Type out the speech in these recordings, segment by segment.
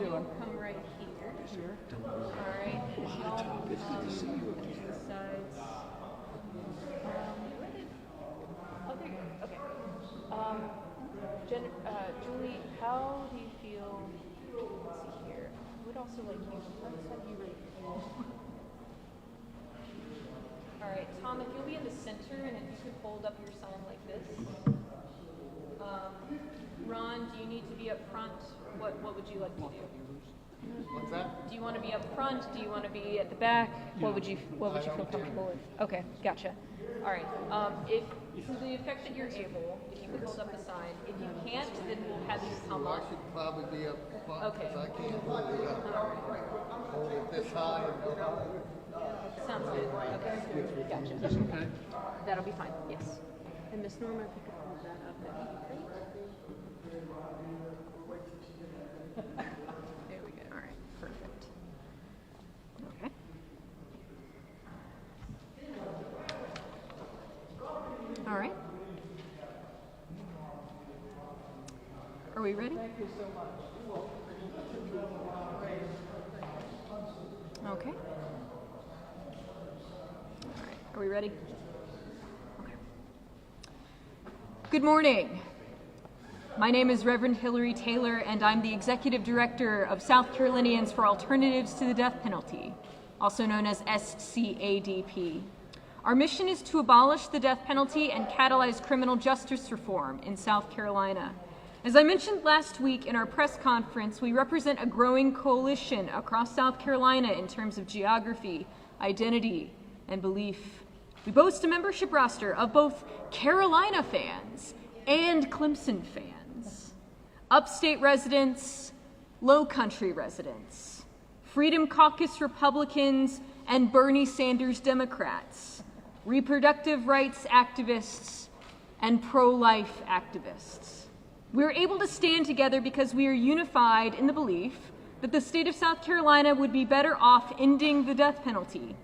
doing? Come right here. Sure. All right. It's good to see you again. Sides. Oh, there you go. Okay. Julie, how do you feel? Let's see here. I would also like you. Let's have you right here. All right, Tom, if you'll be in the center and if you could hold up your sign like this. Ron, do you need to be up front? What would you like to do? What's that? Do you want to be up front? Do you want to be at the back? What would you feel comfortable with? Okay, gotcha. All right. If to the effect that you're able, if you could hold up the sign. If you can't, then we'll have you come I up. should probably be up front Okay. because I can't hold it up. Hold it this high and go up. Sounds good. Okay. Gotcha. Okay. That'll be fine. Yes. And Miss Norma, if you could hold that up, that'd be great. There we go. All right. Perfect. Okay. All right. Are we ready? Thank you so much. Okay. All right. Are we ready? Okay. Good morning. My name is Reverend Hillary Taylor, and I'm the Executive Director of South Carolinians for Alternatives to the Death Penalty, also known as SCADP. Our mission is to abolish the death penalty and catalyze criminal justice reform in South Carolina. As I mentioned last week in our press conference, we represent a growing coalition across South Carolina in terms of geography, identity, and belief. We boast a membership roster of both Carolina fans and Clemson fans. Upstate residents, Low Country residents, Freedom Caucus Republicans, and Bernie Sanders Democrats, reproductive rights activists, and pro-life activists. We are able to stand together because we are unified in the belief that the state of South Carolina would be better off ending the death penalty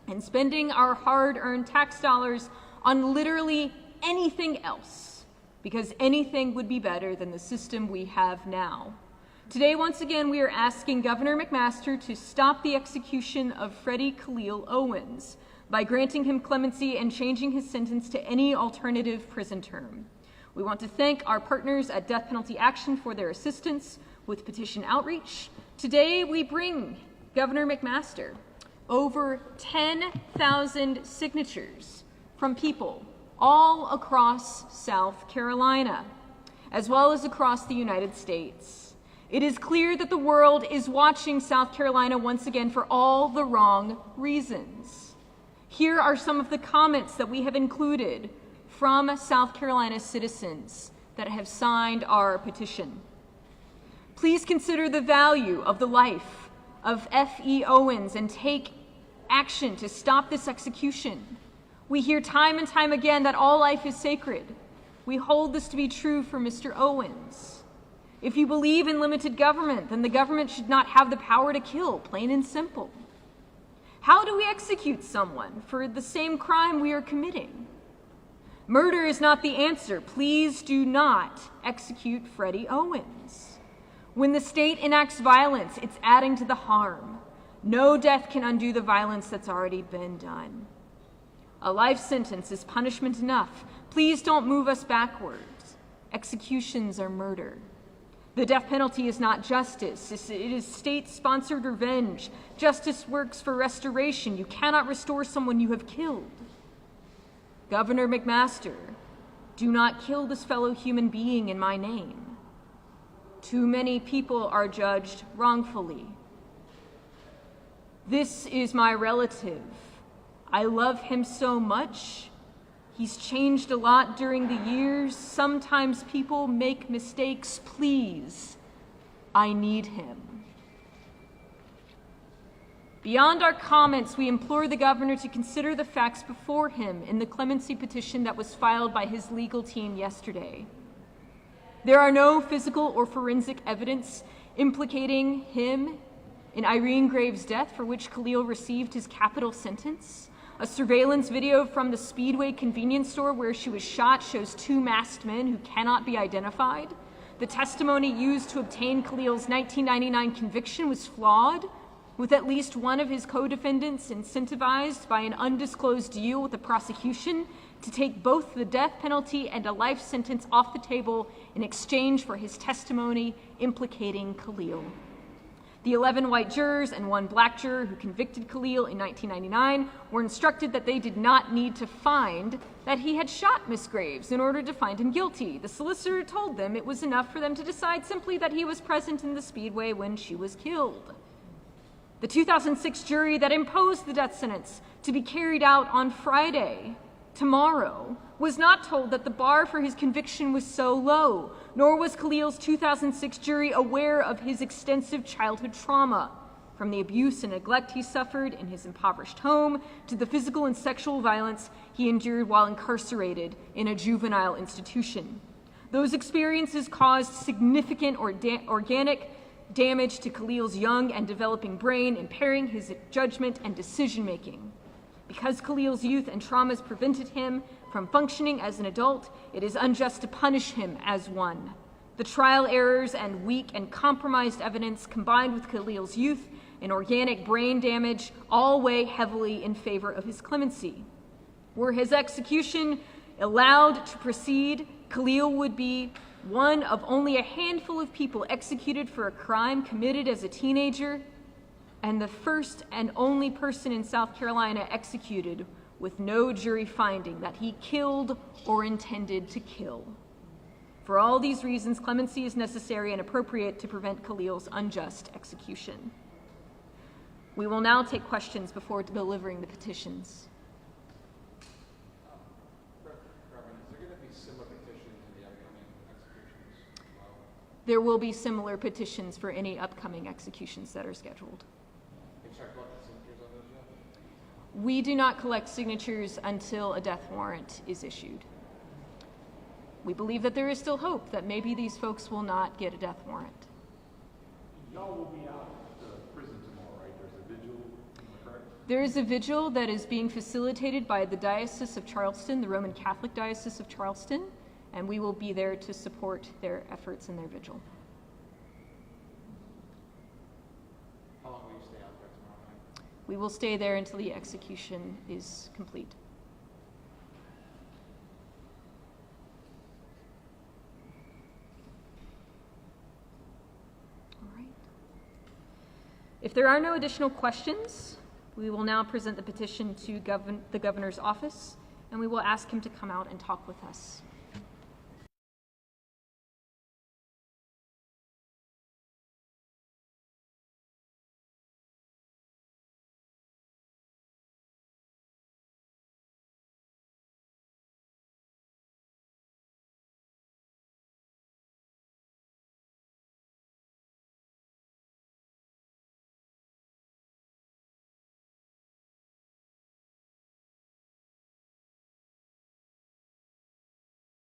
and spending our hard-earned tax dollars on literally anything else, because anything would be better than the system we have now. Today, once again, we are asking Governor McMaster to stop the execution of Freddie Owens by granting him clemency and changing his sentence to any alternative prison term. We want to thank our partners at Death Penalty Action for their assistance with petition outreach. Today, we bring Governor McMaster over 10,000 signatures from people all across South Carolina, as well as across the United States. It is clear that the world is watching South Carolina once again for all the wrong reasons. Here are some of the comments that we have included from South Carolina citizens that have signed our petition. Please consider the value of the life of F.E. Owens and take action to stop this execution. We hear time and time again that all life is sacred. We hold this to be true for Mr. Owens. If you believe in limited government, then the government should not have the power to kill, plain and simple. How do we execute someone for the same crime we are committing? Murder is not the answer. Please do not execute Freddie Owens. When the state enacts violence, it's adding to the harm. No death can undo the violence that's already been done. A life sentence is punishment enough. Please don't move us backwards. Executions are murder. The death penalty is not justice. It is state-sponsored revenge. Justice works for restoration. You cannot restore someone you have killed. Governor McMaster, do not kill this fellow human being in my name. Too many people are judged wrongfully. This is my relative. I love him so much. He's changed a lot during the years. Sometimes people make mistakes. Please, I need him. Beyond our comments, we implore the governor to consider the facts before him in the clemency petition that was filed by his legal team yesterday. There are no physical or forensic evidence implicating him in Irene Graves' death, for which Khalil received his capital sentence. A surveillance video from the Speedway convenience store where she was shot shows two masked men who cannot be identified. The testimony used to obtain Khalil's 1999 conviction was flawed, with at least one of his co-defendants incentivized by an undisclosed deal with the prosecution to take both the death penalty and a life sentence off the table in exchange for his testimony implicating Khalil. The 11 white jurors and one black juror who convicted Khalil in 1999 were instructed that they did not need to find that he had shot Miss Graves in order to find him guilty. The solicitor told them it was enough for them to decide simply that he was present in the speedway when she was killed. The 2006 jury that imposed the death sentence to be carried out on Friday, tomorrow, was not told that the bar for his conviction was so low, nor was Khalil's 2006 jury aware of his extensive childhood trauma, from the abuse and neglect he suffered in his impoverished home to the physical and sexual violence he endured while incarcerated in a juvenile institution. Those experiences caused significant organic damage to Khalil's young and developing brain, impairing his judgment and decision-making. Because Khalil's youth and traumas prevented him from functioning as an adult, it is unjust to punish him as one. The trial errors and weak and compromised evidence, combined with Khalil's youth and organic brain damage, all weigh heavily in favor of his clemency. Were his execution allowed to proceed, Khalil would be one of only a handful of people executed for a crime committed as a teenager, and the first and only person in South Carolina executed with no jury finding that he killed or intended to kill. For all these reasons, clemency is necessary and appropriate to prevent Khalil's unjust execution. We will now take questions before delivering the petitions. There will be similar petitions for any upcoming executions that are scheduled. We do not collect signatures until a death warrant is issued. We believe that there is still hope that maybe these folks will not get a death warrant. Y'all will be out at the prison tomorrow, right? There's a vigil, correct? There is a vigil that is being facilitated by the Diocese of Charleston, the Roman Catholic Diocese of Charleston, and we will be there to support their efforts in their vigil. How long will you stay out there tomorrow night? We will stay there until the execution is complete. All right. If there are no additional questions, we will now present the petition to the governor's office, and we will ask him to come out and talk with us.